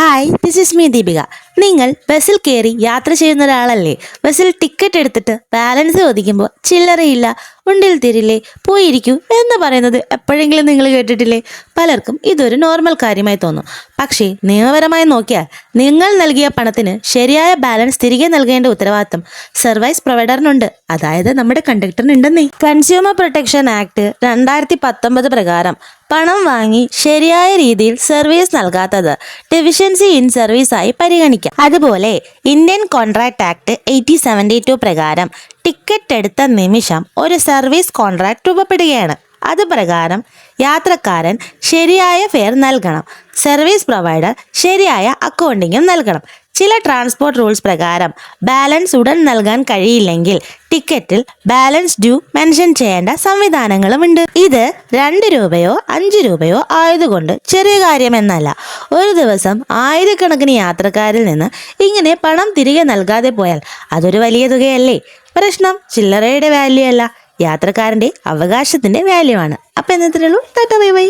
Hi, this is me Deepika. നിങ്ങൾ ബസ്സിൽ കയറി യാത്ര ചെയ്യുന്ന ഒരാളല്ലേ? ബസ്സിൽ ടിക്കറ്റ് എടുത്തിട്ട് ബാലൻസ് ചോദിക്കുമ്പോൾ ചില്ലറയില്ല, ഉണ്ടിൽ തരില്ലേ, പോയിരിക്കൂ എന്ന് പറയുന്നത് എപ്പോഴെങ്കിലും നിങ്ങൾ കേട്ടിട്ടില്ലേ? പലർക്കും ഇതൊരു നോർമൽ കാര്യമായി തോന്നും. പക്ഷേ നിയമപരമായി നോക്കിയാൽ നിങ്ങൾ നൽകിയ പണത്തിന് ശരിയായ ബാലൻസ് തിരികെ നൽകേണ്ട ഉത്തരവാദിത്തം സർവീസ് പ്രൊവൈഡറിനുണ്ട്, അതായത് നമ്മുടെ കണ്ടക്ടറിനുണ്ടെന്നേ. കൺസ്യൂമർ പ്രൊട്ടക്ഷൻ ആക്ട് 2019 പ്രകാരം പണം വാങ്ങി ശരിയായ രീതിയിൽ സർവീസ് നൽകാത്തത് ഡെഫിഷ്യൻസി ഇൻ സർവീസ് ആയി പരിഗണിക്കാം. അതുപോലെ ഇന്ത്യൻ കോൺട്രാക്ട് ആക്ട് 1872 പ്രകാരം ടിക്കറ്റ് എടുത്ത നിമിഷം ഒരു സർവീസ് കോൺട്രാക്ട് രൂപപ്പെടുകയാണ്. അതുപ്രകാരം യാത്രക്കാരൻ ശരിയായ ഫെയർ നൽകണം, സർവീസ് പ്രൊവൈഡർ ശരിയായ അക്കൗണ്ടിങ്ങും നൽകണം. ചില ട്രാൻസ്പോർട്ട് റൂൾസ് പ്രകാരം ബാലൻസ് ഉടൻ നൽകാൻ കഴിയില്ലെങ്കിൽ ടിക്കറ്റിൽ ബാലൻസ് ഡ്യൂ മെൻഷൻ ചെയ്യേണ്ട സംവിധാനങ്ങളുമുണ്ട്. ഇത് 2 രൂപയോ 5 രൂപയോ ആയതുകൊണ്ട് ചെറിയ കാര്യമെന്നല്ല. ഒരു ദിവസം ആയിരക്കണക്കിന് യാത്രക്കാരിൽ നിന്ന് ഇങ്ങനെ പണം തിരികെ നൽകാതെ പോയാൽ അതൊരു വലിയ തുകയല്ലേ? പ്രശ്നം ചില്ലറയുടെ വാല്യൂ അല്ല, യാത്രക്കാരൻ്റെ അവകാശത്തിൻ്റെ വാല്യൂ ആണ്. അപ്പം എന്നത്രയുള്ളൂ. Tata bye bye.